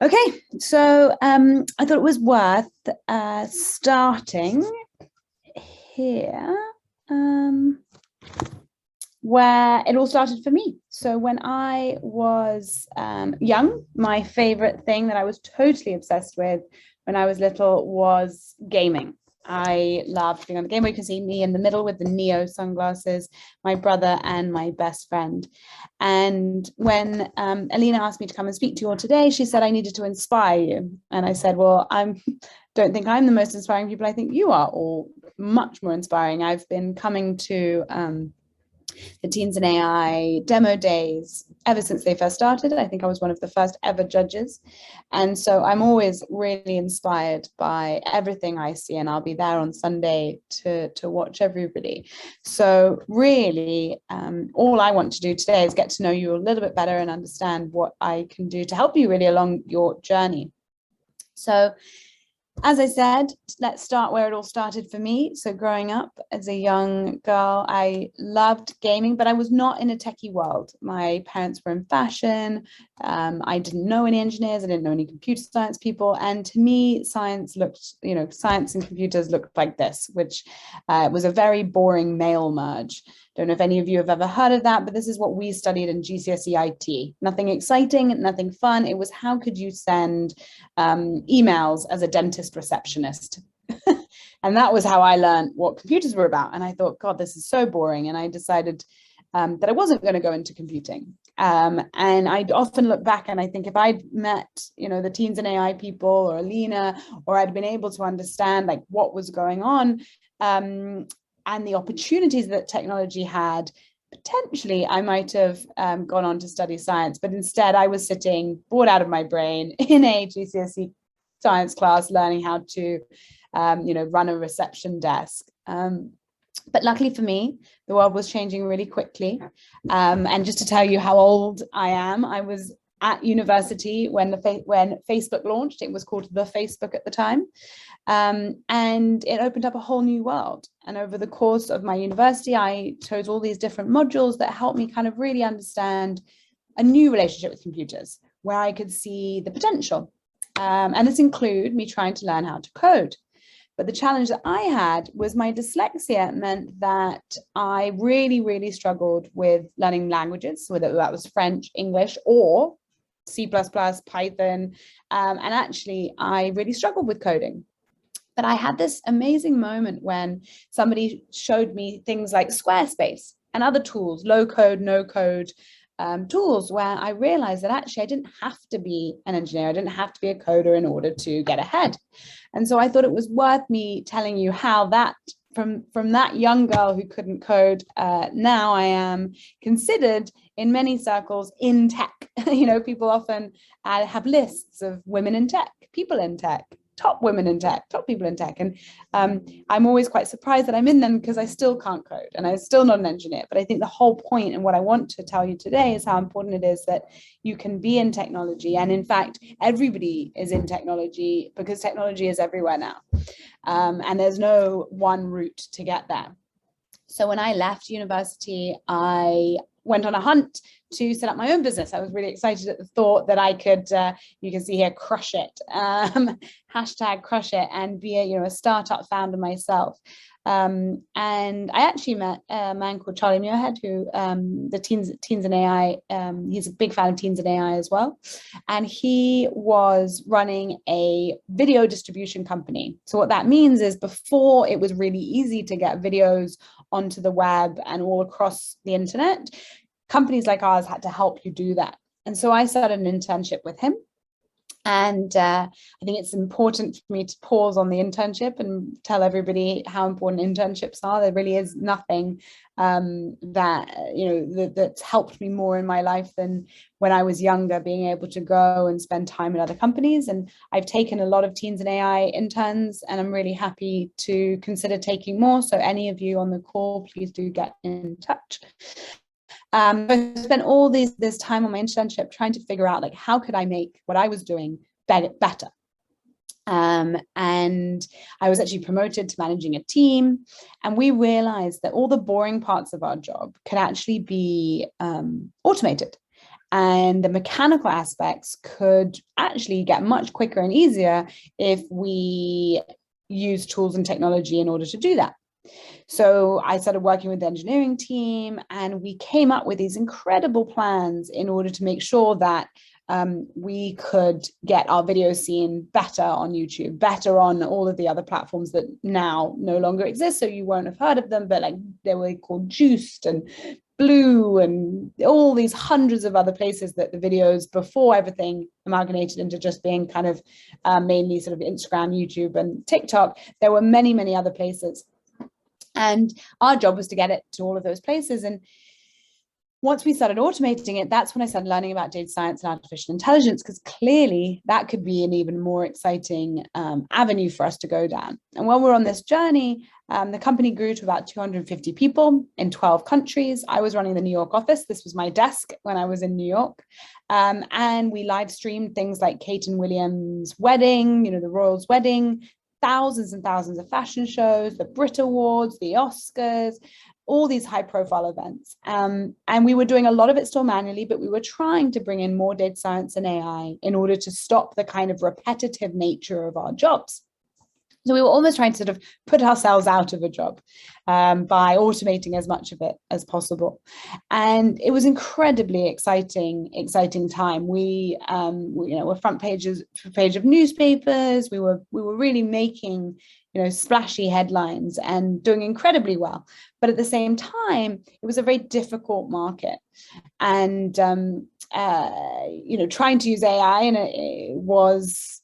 Okay, so I thought it was worth starting here, where it all started for me. So when I was young, my favorite thing that I was totally obsessed with when I was little was gaming. I loved being on the Game Boy. You can see me in the middle with the Neo sunglasses, my brother and my best friend. And when Alina asked me to come and speak to you all today, she said I needed to inspire you. And I said, well, I don't think I'm the most inspiring people. I think you are all much more inspiring. I've been coming to the Teens and AI demo days ever since they first started. I think I was one of the first ever judges. And so I'm always really inspired by everything I see, and I'll be there on Sunday to watch everybody. So really, all I want to do today is get to know you a little bit better and understand what I can do to help you really along your journey. So as I said, let's start where it all started for me. So growing up as a young girl, I loved gaming, but I was not in a techie world. My parents were in fashion. I didn't know any engineers. I didn't know any computer science people. And to me, science and computers looked like this, which was a very boring male merge. Don't know if any of you have ever heard of that, but this is what we studied in GCSE IT. Nothing exciting, nothing fun. It was how could you send emails as a dentist receptionist. And that was how I learned what computers were about. And I thought, God, this is so boring. And I decided that I wasn't going to go into computing. And I often look back and I think if I'd met, the Teens and AI people or Alina, or I'd been able to understand like what was going on, and the opportunities that technology had, potentially I might have gone on to study science, but instead I was sitting bored out of my brain in a GCSE science class learning how to run a reception desk. But luckily for me, the world was changing really quickly. And just to tell you how old I am, I was at university when Facebook launched. It was called the Facebook at the time. And it opened up a whole new world. And over the course of my university, I chose all these different modules that helped me kind of really understand a new relationship with computers, where I could see the potential. And this included me trying to learn how to code. But the challenge that I had was my dyslexia meant that I really, really struggled with learning languages, whether that was French, English, or C++, Python. And actually, I really struggled with coding. But I had this amazing moment when somebody showed me things like Squarespace and other tools, low code, no code tools, where I realized that actually I didn't have to be an engineer. I didn't have to be a coder in order to get ahead. And so I thought it was worth me telling you how that from that young girl who couldn't code, now I am considered in many circles in tech. People often have lists of women in tech, people in tech, top women in tech, top people in tech. And I'm always quite surprised that I'm in them because I still can't code and I'm still not an engineer. But I think the whole point and what I want to tell you today is how important it is that you can be in technology. And in fact, everybody is in technology because technology is everywhere now. And there's no one route to get there. So when I left university, I went on a hunt to set up my own business. I was really excited at the thought that I could, you can see here, crush it, hashtag crush it, and be a startup founder myself. And I actually met a man called Charlie Muirhead, who the Teens and AI, he's a big fan of Teens and AI as well. And he was running a video distribution company. So what that means is before it was really easy to get videos onto the web and all across the internet, companies like ours had to help you do that. And so I started an internship with him. And I think it's important for me to pause on the internship and tell everybody how important internships are. There really is nothing that's helped me more in my life than when I was younger, being able to go and spend time in other companies. And I've taken a lot of Teens and AI interns, and I'm really happy to consider taking more. So any of you on the call, please do get in touch. I spent all this time on my internship trying to figure out, like, how could I make what I was doing better? And I was actually promoted to managing a team, and we realized that all the boring parts of our job could actually be automated. And the mechanical aspects could actually get much quicker and easier if we use tools and technology in order to do that. So I started working with the engineering team, and we came up with these incredible plans in order to make sure that we could get our videos seen better on YouTube, better on all of the other platforms that now no longer exist. So you won't have heard of them, but like they were called Juiced and Blue and all these hundreds of other places that the videos, before everything amalgamated into just being kind of mainly sort of Instagram, YouTube, and TikTok, there were many, many other places. And our job was to get it to all of those places. And once we started automating it, that's when I started learning about data science and artificial intelligence, because clearly that could be an even more exciting avenue for us to go down. And when we're on this journey, the company grew to about 250 people in 12 countries. I was running the New York office. This was my desk when I was in New York. And we live streamed things like Kate and William's wedding, the royal's wedding, thousands and thousands of fashion shows, the Brit Awards, the Oscars, all these high profile events. And we were doing a lot of it still manually, but we were trying to bring in more data science and AI in order to stop the kind of repetitive nature of our jobs. So we were almost trying to sort of put ourselves out of a job by automating as much of it as possible. And it was incredibly exciting time. We were front page of newspapers. We were really making splashy headlines and doing incredibly well. But at the same time, it was a very difficult market. And trying to use AI it was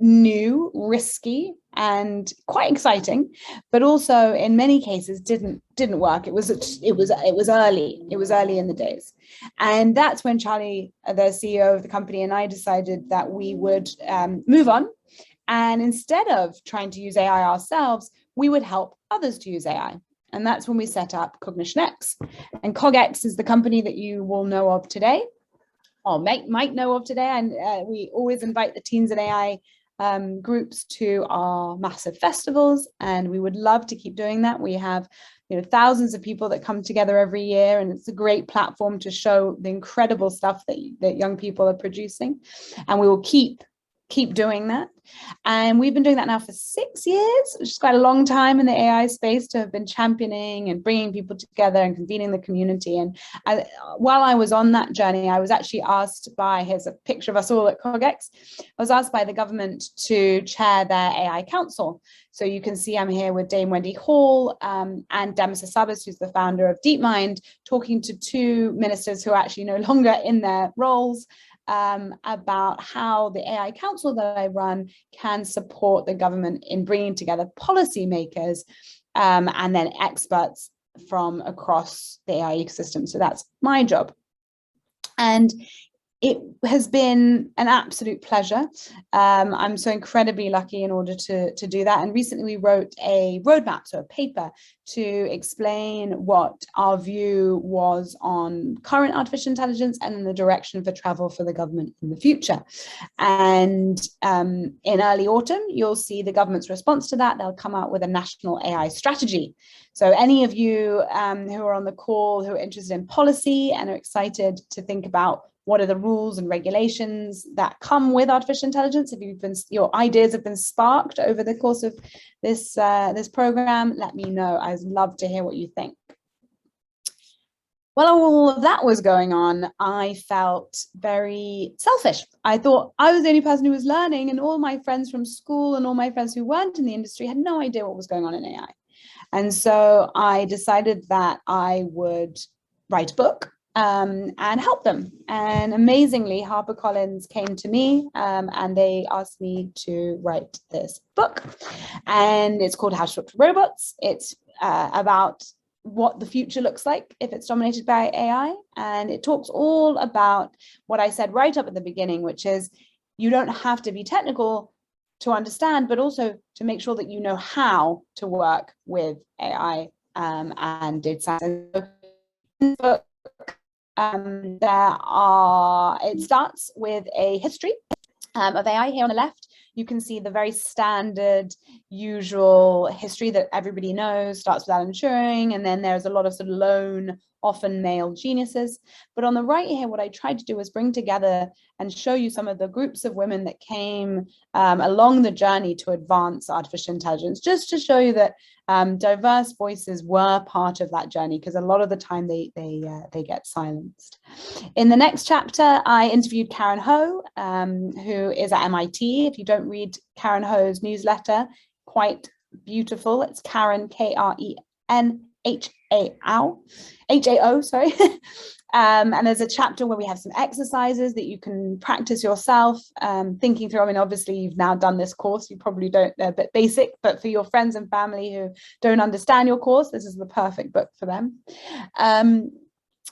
new, risky, and quite exciting, but also in many cases didn't work. It was early. It was early in the days, and that's when Charlie, the CEO of the company, and I decided that we would move on, and instead of trying to use AI ourselves, we would help others to use AI. And that's when we set up CognitionX. And CogX is the company that you will know of today, or might know of today. And we always invite the Teens in AI groups to our massive festivals, and we would love to keep doing that. We have thousands of people that come together every year, and it's a great platform to show the incredible stuff that young people are producing, and we will keep doing that. And we've been doing that now for 6 years, which is quite a long time in the AI space to have been championing and bringing people together and convening the community. And while I was on that journey, I was actually asked here's a picture of us all at CogX. I was asked by the government to chair their AI council. So you can see I'm here with Dame Wendy Hall and Demis Hassabis, who's the founder of DeepMind, talking to two ministers who are actually no longer in their roles, about how the AI Council that I run can support the government in bringing together policymakers and then experts from across the AI ecosystem. So that's my job. And it has been an absolute pleasure. I'm so incredibly lucky in order to do that. And recently we wrote a roadmap, so a paper, to explain what our view was on current artificial intelligence and in the direction for travel for the government in the future. And in early autumn, you'll see the government's response to that. They'll come out with a national AI strategy. So any of you who are on the call who are interested in policy and are excited to think about what are the rules and regulations that come with artificial intelligence, if your ideas have been sparked over the course of this program, let me know. I'd love to hear what you think. While all of that was going on, I felt very selfish. I thought I was the only person who was learning, and all my friends from school and all my friends who weren't in the industry had no idea what was going on in AI. And so I decided that I would write a book and help them. And amazingly, HarperCollins came to me and they asked me to write this book. And it's called How to Talk to Robots. It's about what the future looks like if it's dominated by AI. And it talks all about what I said right up at the beginning, which is you don't have to be technical to understand, but also to make sure that you know how to work with AI and data science. It starts with a history of AI. Here on the left, you can see the very standard, usual history that everybody knows. Starts with Alan Turing, and then there's a lot of sort of lone often male geniuses. But on the right here, what I tried to do was bring together and show you some of the groups of women that came along the journey to advance artificial intelligence, just to show you that diverse voices were part of that journey, because a lot of the time they get silenced. In the next chapter, I interviewed Karen Ho, who is at MIT. If you don't read Karen Ho's newsletter, quite beautiful. It's Karen, K-R-E-N-H-A-O, sorry. And there's a chapter where we have some exercises that you can practice yourself, thinking through. I mean, obviously, you've now done this course. You probably don't, they're a bit basic, but for your friends and family who don't understand your course, this is the perfect book for them.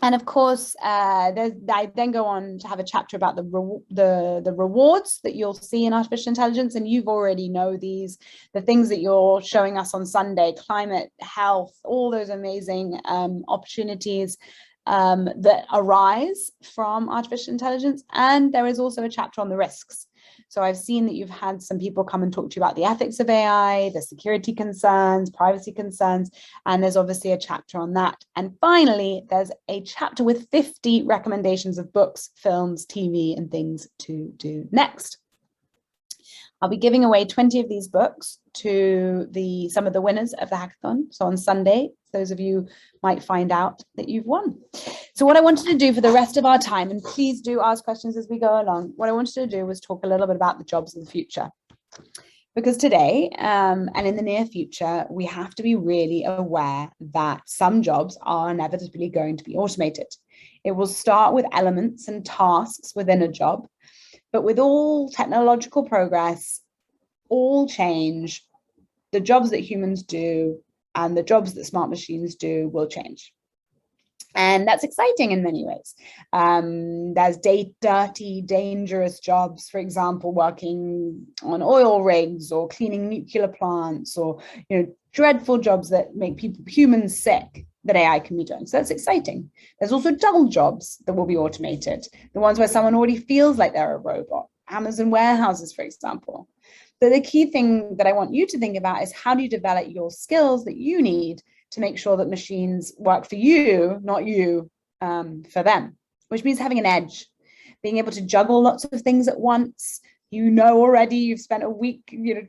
And of course, I then go on to have a chapter about the rewards that you'll see in artificial intelligence. And you've already know these, the things that you're showing us on Sunday: climate, health, all those amazing opportunities that arise from artificial intelligence. And there is also a chapter on the risks. So I've seen that you've had some people come and talk to you about the ethics of AI, the security concerns, privacy concerns, and there's obviously a chapter on that. And finally, there's a chapter with 50 recommendations of books, films, TV, and things to do next. I'll be giving away 20 of these books to some of the winners of the hackathon. So on Sunday, those of you might find out that you've won. So what I wanted to do for the rest of our time, and please do ask questions as we go along, what I wanted to do was talk a little bit about the jobs of the future. Because today, and in the near future, we have to be really aware that some jobs are inevitably going to be automated. It will start with elements and tasks within a job, but with all technological progress, all change, the jobs that humans do and the jobs that smart machines do will change. And that's exciting in many ways. There's dirty, dangerous jobs, for example, working on oil rigs or cleaning nuclear plants, or dreadful jobs that make humans sick that AI can be doing. So that's exciting. There's also dull jobs that will be automated, the ones where someone already feels like they're a robot, Amazon warehouses, for example. So the key thing that I want you to think about is, how do you develop your skills that you need to make sure that machines work for you, not you for them, which means having an edge, being able to juggle lots of things at once. Already you've spent a week,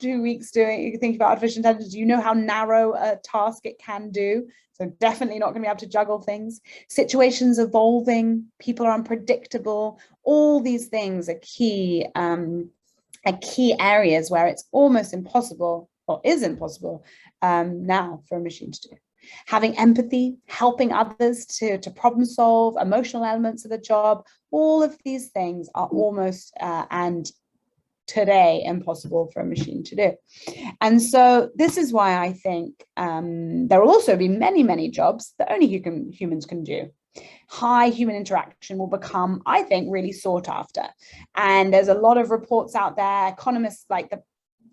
2 weeks thinking about artificial intelligence. You know how narrow a task it can do. So definitely not going to be able to juggle things. Situations evolving, people are unpredictable. All these things are key areas where it's almost impossible, or is impossible now, for a machine to do. Having empathy, helping others to problem solve, emotional elements of the job, all of these things are almost and today impossible for a machine to do. And so this is why I think there will also be many, many jobs that only humans can do. High human interaction will become, I think, really sought after. And there's a lot of reports out there. Economists, like the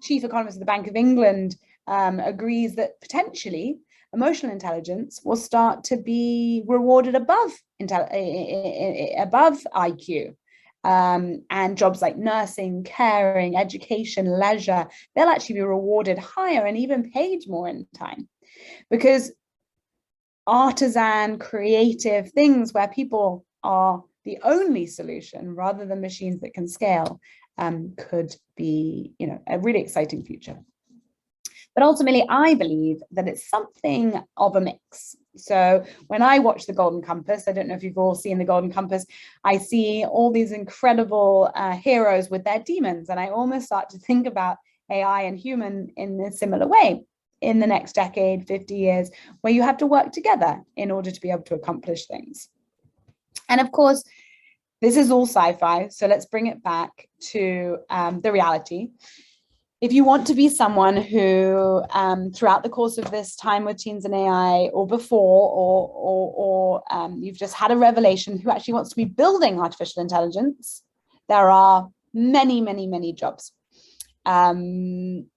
chief economist of the Bank of England, agrees that potentially emotional intelligence will start to be rewarded above IQ. And jobs like nursing, caring, education, leisure, they'll actually be rewarded higher and even paid more in time. Because artisan, creative things where people are the only solution rather than machines that can scale could be, a really exciting future. But ultimately, I believe that it's something of a mix. So when I watch The Golden Compass, I don't know if you've all seen The Golden Compass, I see all these incredible heroes with their demons. And I almost start to think about AI and human in a similar way in the next decade, 50 years, where you have to work together in order to be able to accomplish things. And of course, this is all sci-fi. So let's bring it back to the reality. If you want to be someone who, throughout the course of this time with Teens and AI, or before, or you've just had a revelation, who actually wants to be building artificial intelligence, there are many, many, many jobs. I'm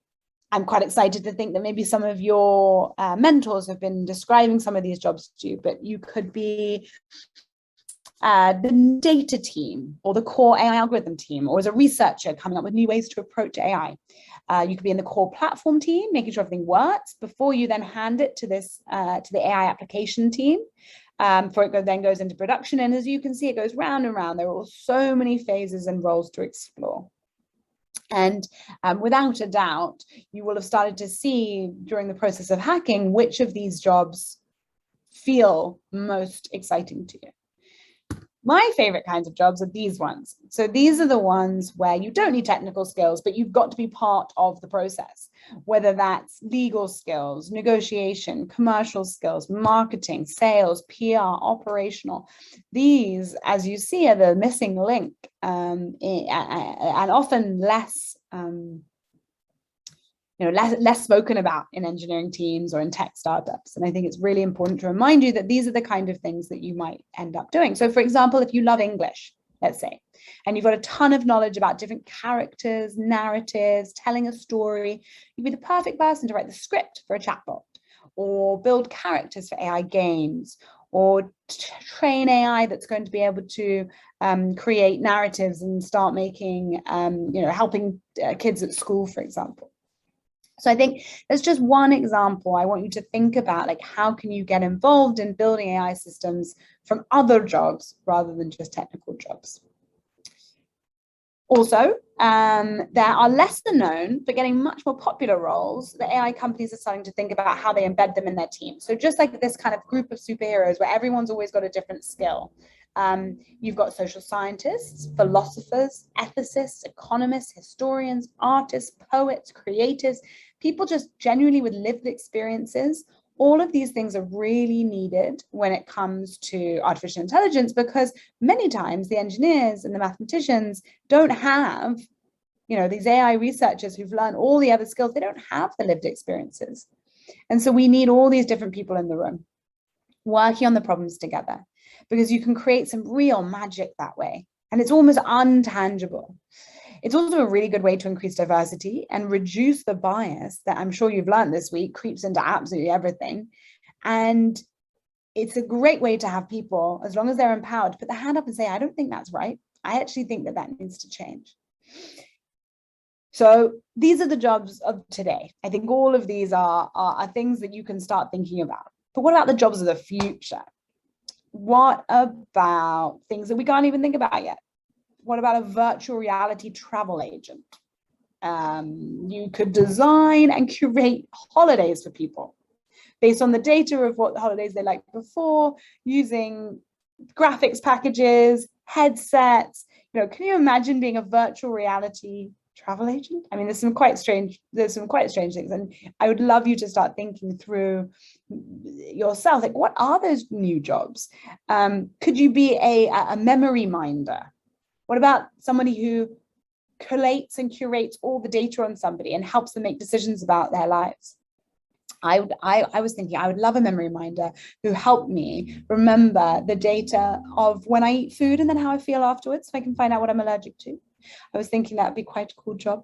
quite excited to think that maybe some of your mentors have been describing some of these jobs to you, but you could be the data team, or the core AI algorithm team, or as a researcher coming up with new ways to approach AI. You could be in the core platform team, making sure everything works before you then hand it to the AI application team. before it then goes into production. And as you can see, it goes round and round. There are so many phases and roles to explore. And without a doubt, you will have started to see during the process of hacking which of these jobs feel most exciting to you. My favorite kinds of jobs are these ones. So these are the ones where you don't need technical skills, but you've got to be part of the process, whether that's legal skills, negotiation, commercial skills, marketing, sales, PR, operational. These, as you see, are the missing link, and often less less spoken about in engineering teams or in tech startups. And I think it's really important to remind you that these are the kind of things that you might end up doing. So for example, if you love English, let's say, and you've got a ton of knowledge about different characters, narratives, telling a story, you'd be the perfect person to write the script for a chatbot, or build characters for AI games, or train AI that's going to be able to create narratives and start making, helping kids at school, for example. So I think that's just one example. I want you to think about, like, how can you get involved in building AI systems from other jobs rather than just technical jobs. Also, there are less than known, but getting much more popular roles that AI companies are starting to think about how they embed them in their team. So just like this kind of group of superheroes where everyone's always got a different skill. You've got social scientists, philosophers, ethicists, economists, historians, artists, poets, creatives, people just genuinely with lived experiences. All of these things are really needed when it comes to artificial intelligence, because many times the engineers and the mathematicians don't have, these AI researchers who've learned all the other skills, they don't have the lived experiences. And so we need all these different people in the room working on the problems together, because you can create some real magic that way. And it's almost untangible. It's also a really good way to increase diversity and reduce the bias that I'm sure you've learned this week creeps into absolutely everything. And it's a great way to have people, as long as they're empowered, put their hand up and say, I don't think that's right. I actually think that needs to change. So these are the jobs of today. I think all of these are things that you can start thinking about. But what about the jobs of the future? What about things that we can't even think about yet? What about a virtual reality travel agent? You could design and curate holidays for people based on the data of what holidays they liked before, using graphics packages, headsets. Can you imagine being a virtual reality travel agent? I mean, there's some quite strange things, and I would love you to start thinking through yourself, like, what are those new jobs? Could you be a memory minder? What about somebody who collates and curates all the data on somebody and helps them make decisions about their lives? I was thinking I would love a memory minder who helped me remember the data of when I eat food and then how I feel afterwards, so I can find out what I'm allergic to. I was thinking that would be quite a cool job.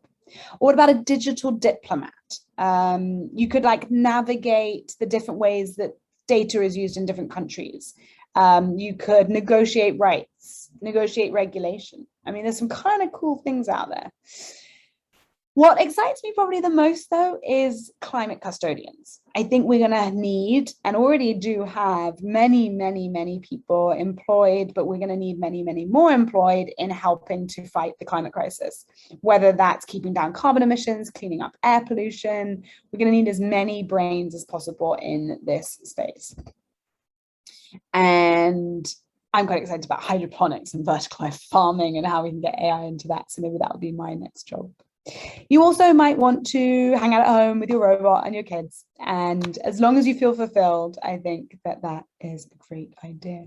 Or what about a digital diplomat? You could navigate the different ways that data is used in different countries. You could negotiate rights, negotiate regulation. I mean, there's some kind of cool things out there. What excites me probably the most, though, is climate custodians. I think we're going to need, and already do have, many, many, many people employed, but we're going to need many, many more employed in helping to fight the climate crisis, whether that's keeping down carbon emissions, cleaning up air pollution. We're going to need as many brains as possible in this space. And I'm quite excited about hydroponics and vertical farming and how we can get AI into that. So maybe that will be my next job. You also might want to hang out at home with your robot and your kids. And as long as you feel fulfilled, I think that is a great idea.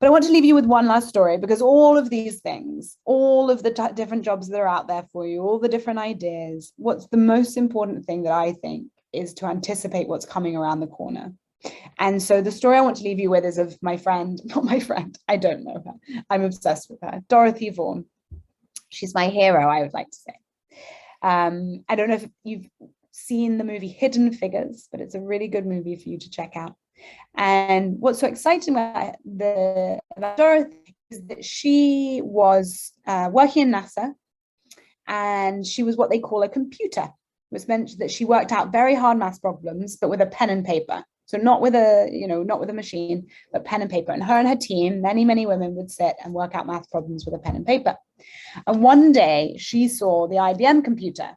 But I want to leave you with one last story, because all of these things, all of the different jobs that are out there for you, all the different ideas, what's the most important thing that I think is to anticipate what's coming around the corner. And so the story I want to leave you with is of my friend, not my friend, I don't know her, I'm obsessed with her, Dorothy Vaughan. She's my hero, I would like to say. I don't know if you've seen the movie Hidden Figures, but it's a really good movie for you to check out. And what's so exciting about Dorothy is that she was working in NASA, and she was what they call a computer. It was meant that she worked out very hard maths problems, but with a pen and paper. So not with a machine, but pen and paper. And her and her team, many, many women would sit and work out math problems with a pen and paper. And one day she saw the IBM computer.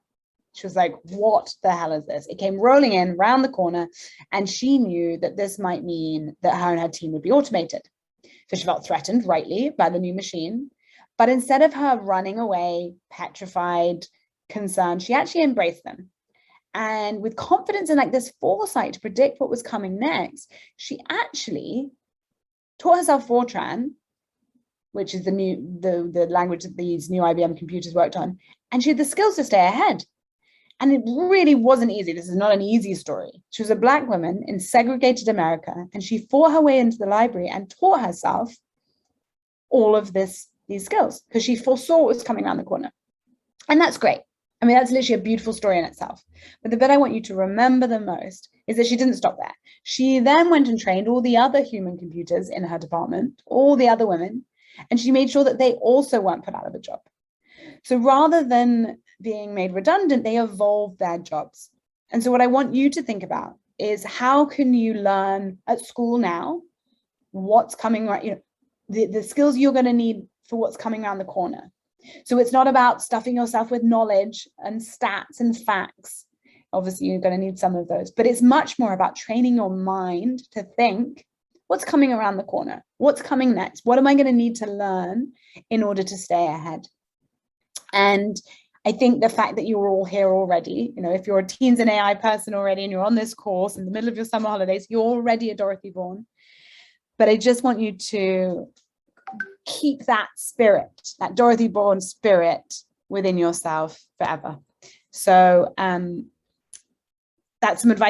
She was like, what the hell is this? It came rolling in round the corner, and she knew that this might mean that her and her team would be automated. So she felt threatened, rightly, by the new machine. But instead of her running away, petrified, concerned, she actually embraced them. And with confidence and like this foresight to predict what was coming next, she actually taught herself Fortran, which is the language that these new IBM computers worked on, and she had the skills to stay ahead. And it really wasn't easy. This is not an easy story. She was a Black woman in segregated America, and she fought her way into the library and taught herself all of these skills because she foresaw what was coming around the corner. And that's great. I mean, that's literally a beautiful story in itself. But the bit I want you to remember the most is that she didn't stop there. She then went and trained all the other human computers in her department, all the other women, and she made sure that they also weren't put out of a job. So rather than being made redundant, they evolved their jobs. And so what I want you to think about is how can you learn at school now what's coming right, the skills you're going to need for what's coming around the corner. So it's not about stuffing yourself with knowledge and stats and facts. Obviously, you're going to need some of those, but it's much more about training your mind to think, what's coming around the corner? What's coming next? What am I going to need to learn in order to stay ahead? And I think the fact that you're all here already, if you're a teens and AI person already and you're on this course in the middle of your summer holidays, you're already a Dorothy Vaughan. But I just want you to keep that spirit, that Dorothy Vaughan spirit within yourself forever. So that's some advice